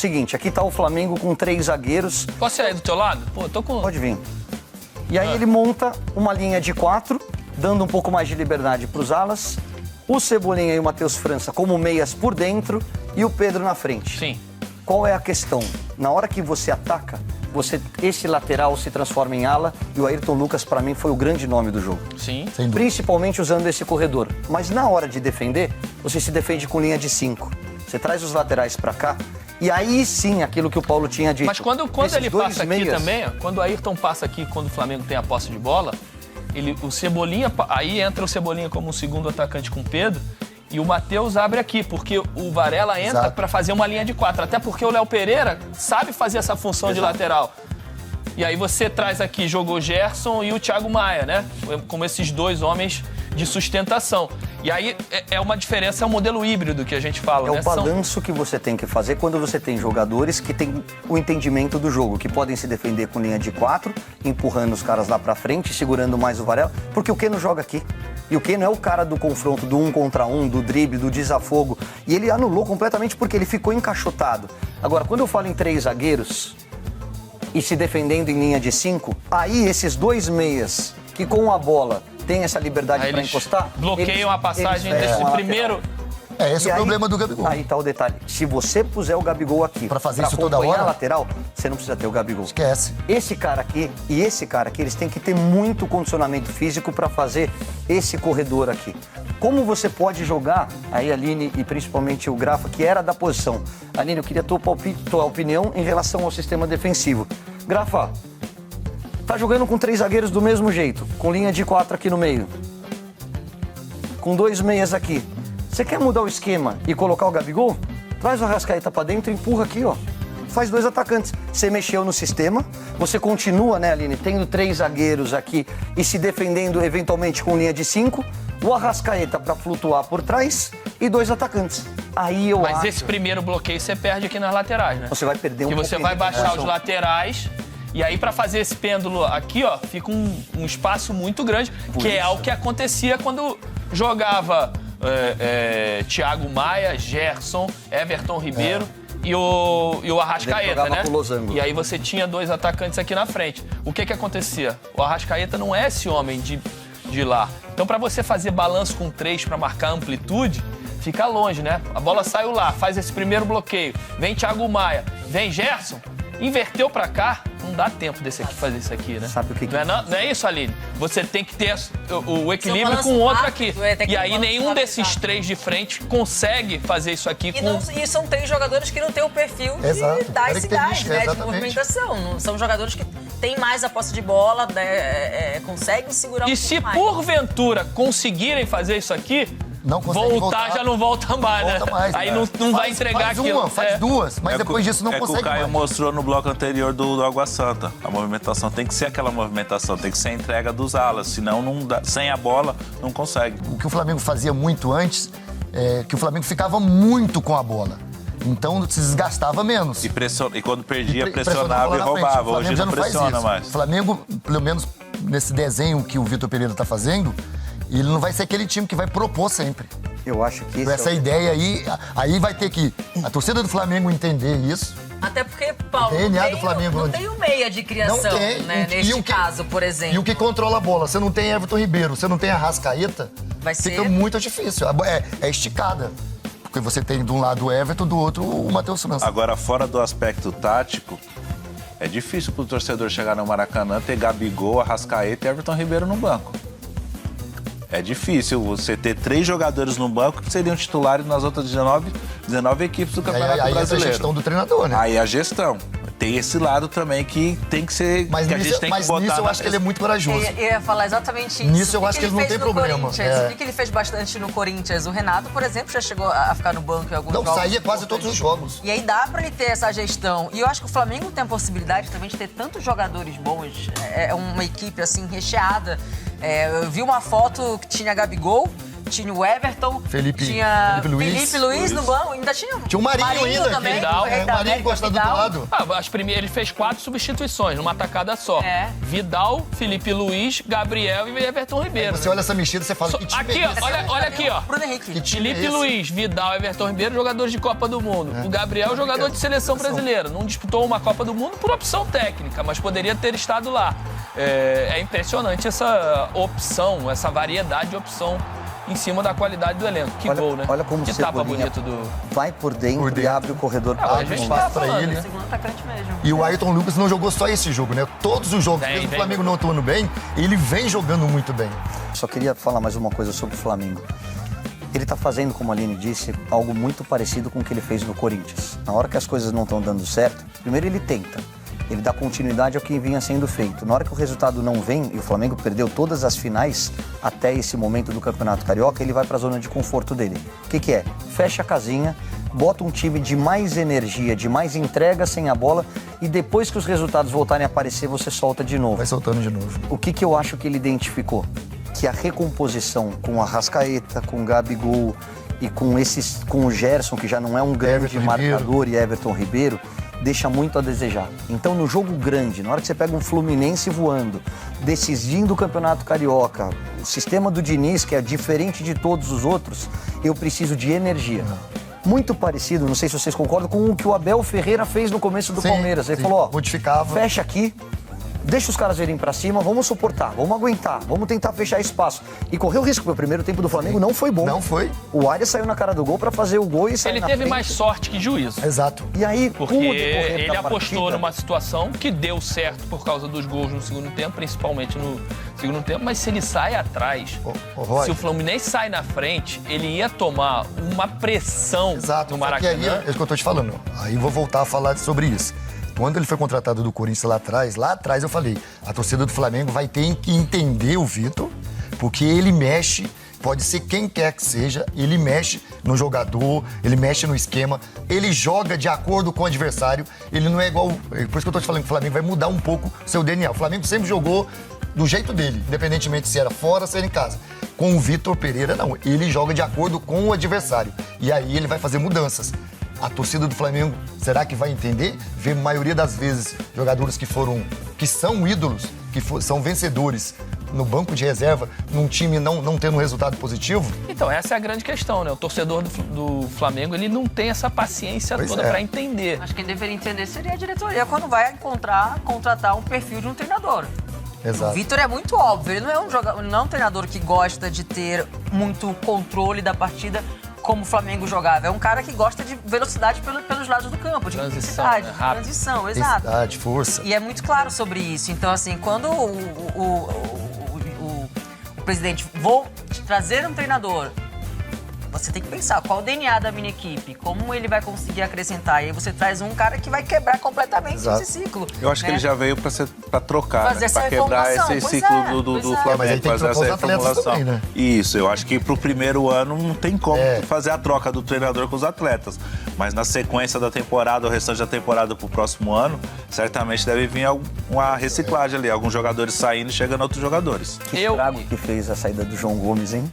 Seguinte, aqui tá o Flamengo com 3 zagueiros. Posso ir aí do teu lado? Pô, tô com... Pode vir. E aí ele monta uma linha de 4, dando um pouco mais de liberdade para os alas. O Cebolinha e o Matheus França como meias por dentro e o Pedro na frente. Sim. Qual é a questão? Na hora que você ataca, esse lateral se transforma em ala e o Ayrton Lucas, para mim, foi o grande nome do jogo. Sim. Principalmente usando esse corredor. Mas na hora de defender, você se defende com linha de 5. Você traz os laterais para cá e aí sim, aquilo que o Paulo tinha dito. Mas quando ele passa aqui também, ó, quando o Ayrton passa aqui, quando o Flamengo tem a posse de bola, o Cebolinha, aí entra o Cebolinha como um segundo atacante com o Pedro, e o Matheus abre aqui, porque o Varela entra para fazer uma linha de 4. Até porque o Léo Pereira sabe fazer essa função de lateral. E aí você traz aqui, jogou o Gerson e o Thiago Maia, né? Como esses dois homens de sustentação. E aí é uma diferença, é um modelo híbrido que a gente fala, né? É o balanço que você tem que fazer quando você tem jogadores que têm o entendimento do jogo, que podem se defender com linha de 4, empurrando os caras lá pra frente, segurando mais o Varela, porque o Keno joga aqui. E o Keno é o cara do confronto, do 1 contra 1, do drible, do desafogo. E ele anulou completamente porque ele ficou encaixotado. Agora, quando eu falo em 3 zagueiros e se defendendo em linha de 5, aí esses 2 meias que com a bola tem essa liberdade para encostar... bloqueiam a passagem desse primeiro... Esse é o problema do Gabigol. Aí tá o detalhe. Se você puser o Gabigol aqui pra fazer isso toda hora, a lateral, você não precisa ter o Gabigol. Esquece. Esse cara aqui e esse cara aqui, eles têm que ter muito condicionamento físico para fazer esse corredor aqui. Como você pode jogar, aí a Aline e principalmente o Grafa, que era da posição. Aline, eu queria tua opinião em relação ao sistema defensivo. Grafa, tá jogando com 3 zagueiros do mesmo jeito, com linha de 4 aqui no meio, com 2 meias aqui. Você quer mudar o esquema e colocar o Gabigol? Traz o Arrascaeta pra dentro e empurra aqui, ó. Faz 2 atacantes. Você mexeu no sistema, você continua, né, Aline, tendo 3 zagueiros aqui e se defendendo eventualmente com linha de 5, o Arrascaeta pra flutuar por trás e 2 atacantes. Aí eu acho... Mas esse primeiro bloqueio você perde aqui nas laterais, né? Você vai perder um pouco. Porque você vai baixar os laterais... E aí, pra fazer esse pêndulo aqui, ó, fica um espaço muito grande, que é algo que acontecia quando jogava Thiago Maia, Gerson, Everton Ribeiro e o Arrascaeta, né? E aí você tinha 2 atacantes aqui na frente. O que acontecia? O Arrascaeta não é esse homem de lá. Então, pra você fazer balanço com 3 pra marcar amplitude, fica longe, né? A bola saiu lá, faz esse primeiro bloqueio, vem Thiago Maia, vem Gerson, inverteu pra cá, não dá tempo desse aqui fazer isso aqui, né? Sabe o que não é isso, Aline? Você tem que ter o equilíbrio com o outro aqui. E aí nenhum desses 3 de frente consegue fazer isso aqui E são 3 jogadores que não têm o perfil de dar esse gás, né? De movimentação. Não, são jogadores que têm mais a posse de bola, conseguem segurar E se porventura conseguirem fazer isso aqui... voltar já não volta mais, né? Aí não vai entregar aquilo. Faz 2, mas depois disso não consegue. O Caio mostrou no bloco anterior do Água Santa. A movimentação tem que ser aquela movimentação, tem que ser a entrega dos alas, senão não dá, sem a bola não consegue. O que o Flamengo fazia muito antes é que o Flamengo ficava muito com a bola. Então se desgastava menos. E quando perdia, pressionava e roubava. Hoje não pressiona mais. O Flamengo, pelo menos nesse desenho que o Vitor Pereira está fazendo, ele não vai ser aquele time que vai propor sempre. Eu acho que essa ideia aí vai ter que a torcida do Flamengo entender isso. Até porque, Paulo, não tem o meia de criação, né? Neste caso, por exemplo. E o que controla a bola? Você não tem Everton Ribeiro, você não tem Arrascaeta, fica muito difícil. É esticada. Porque você tem de um lado o Everton, do outro o Matheus França. Agora, fora do aspecto tático, é difícil pro torcedor chegar no Maracanã, ter Gabigol, Arrascaeta e Everton Ribeiro no banco. É difícil você ter 3 jogadores no banco que seriam titulares nas outras 19 equipes do Campeonato Brasileiro. Aí é a gestão do treinador, né? Aí a gestão. Tem esse lado também que tem que ser... Mas nisso eu acho que ele é muito corajoso. Eu ia falar exatamente isso. Nisso eu acho que ele não tem problema. O que ele fez bastante no Corinthians? O Renato, por exemplo, já chegou a ficar no banco em alguns jogos. Não, saía quase todos os jogos. E aí dá pra ele ter essa gestão. E eu acho que o Flamengo tem a possibilidade também de ter tantos jogadores bons. É uma equipe, assim, recheada. Eu vi uma foto que tinha Gabigol, tinha o Everton, Felipe Felipe Luiz no banco, ainda tinha o Marinho ainda. Também, Vidal. O Marinho encostado do lado. Ele fez 4 substituições numa tacada só. Vidal, Felipe Luiz, Gabriel e Everton Ribeiro. Você olha essa mexida, você fala que time aqui, ó, olha aqui, ó. Bruno Henrique. Felipe Luiz, Vidal, Everton Ribeiro, jogadores de Copa do Mundo. O Gabriel, jogador de seleção brasileira. Não disputou uma Copa do Mundo por opção técnica, mas poderia ter estado lá. É impressionante essa opção, essa variedade de opção em cima da qualidade do elenco. Que gol, né? Olha como que tapa bonito do... vai por dentro e abre o corredor para a gente tá pra ele. Né? Segundo atacante mesmo. E o Ayrton Lucas não jogou só esse jogo, né? Todos os jogos, mesmo o Flamengo não atuando bem, ele vem jogando muito bem. Só queria falar mais uma coisa sobre o Flamengo. Ele tá fazendo, como a Aline disse, algo muito parecido com o que ele fez no Corinthians. Na hora que as coisas não estão dando certo, primeiro ele tenta. Ele dá continuidade ao que vinha sendo feito. Na hora que o resultado não vem, e o Flamengo perdeu todas as finais até esse momento do Campeonato Carioca, ele vai para a zona de conforto dele. O que é? Fecha a casinha, bota um time de mais energia, de mais entrega sem a bola, e depois que os resultados voltarem a aparecer, você solta de novo. Vai soltando de novo. O que eu acho que ele identificou? Que a recomposição com o Arrascaeta, com o Gabigol e com o Gerson, que já não é um grande marcador, e Everton Ribeiro, deixa muito a desejar. Então, no jogo grande, na hora que você pega um Fluminense voando, decidindo o Campeonato Carioca, o sistema do Diniz, que é diferente de todos os outros, eu preciso de energia. Muito parecido, não sei se vocês concordam, com o que o Abel Ferreira fez no começo do Palmeiras. Ele falou, modificava. Fecha aqui, deixa os caras virem pra cima, vamos suportar, vamos aguentar, vamos tentar fechar espaço. E correu o risco, porque o primeiro tempo do Flamengo não foi bom. Não foi. O Arias saiu na cara do gol pra fazer o gol e saiu Ele na teve frente. mais sorte que juízo. Exato. E aí, porque ele apostou numa situação que deu certo por causa dos gols no segundo tempo, principalmente no segundo tempo, mas se ele sai atrás, se o Fluminense sai na frente, ele ia tomar uma pressão no Maracanã. E aí, é isso que eu tô te falando. Aí vou voltar a falar sobre isso. Quando ele foi contratado do Corinthians lá atrás eu falei, a torcida do Flamengo vai ter que entender o Vitor, porque ele mexe, pode ser quem quer que seja, ele mexe no jogador, ele mexe no esquema, ele joga de acordo com o adversário, ele não é igual... Por isso que eu tô te falando que o Flamengo vai mudar um pouco o seu DNA. O Flamengo sempre jogou do jeito dele, independentemente se era fora, se era em casa. Com o Vitor Pereira, não. Ele joga de acordo com o adversário. E aí ele vai fazer mudanças. A torcida do Flamengo, será que vai entender? Vê, maioria das vezes, jogadores que são ídolos, são vencedores no banco de reserva, num time não tendo um resultado positivo? Então, essa é a grande questão, né? O torcedor do Flamengo, ele não tem essa paciência toda pra entender. Acho que quem deveria entender seria a diretoria quando vai contratar um perfil de um treinador. Exato. O Vitor é muito óbvio, ele não é um treinador que gosta de ter muito controle da partida como o Flamengo jogava. É um cara que gosta de velocidade pelos lados do campo, de transição, exato. Velocidade, força. E é muito claro sobre isso. Então, assim, quando o presidente, vou trazer um treinador, você tem que pensar qual o DNA da minha equipe, como ele vai conseguir acrescentar. E aí você traz um cara que vai quebrar completamente esse ciclo. Eu acho que ele já veio pra trocar, fazer pra quebrar esse ciclo do Flamengo, mas aí tem que fazer essa reformulação. Também, né? Isso, eu acho que pro primeiro ano não tem como fazer a troca do treinador com os atletas. Mas na sequência da temporada, o restante da temporada pro próximo ano, certamente deve vir uma reciclagem ali, alguns jogadores saindo e chegando outros jogadores. Que estrago que fez a saída do João Gomes, hein?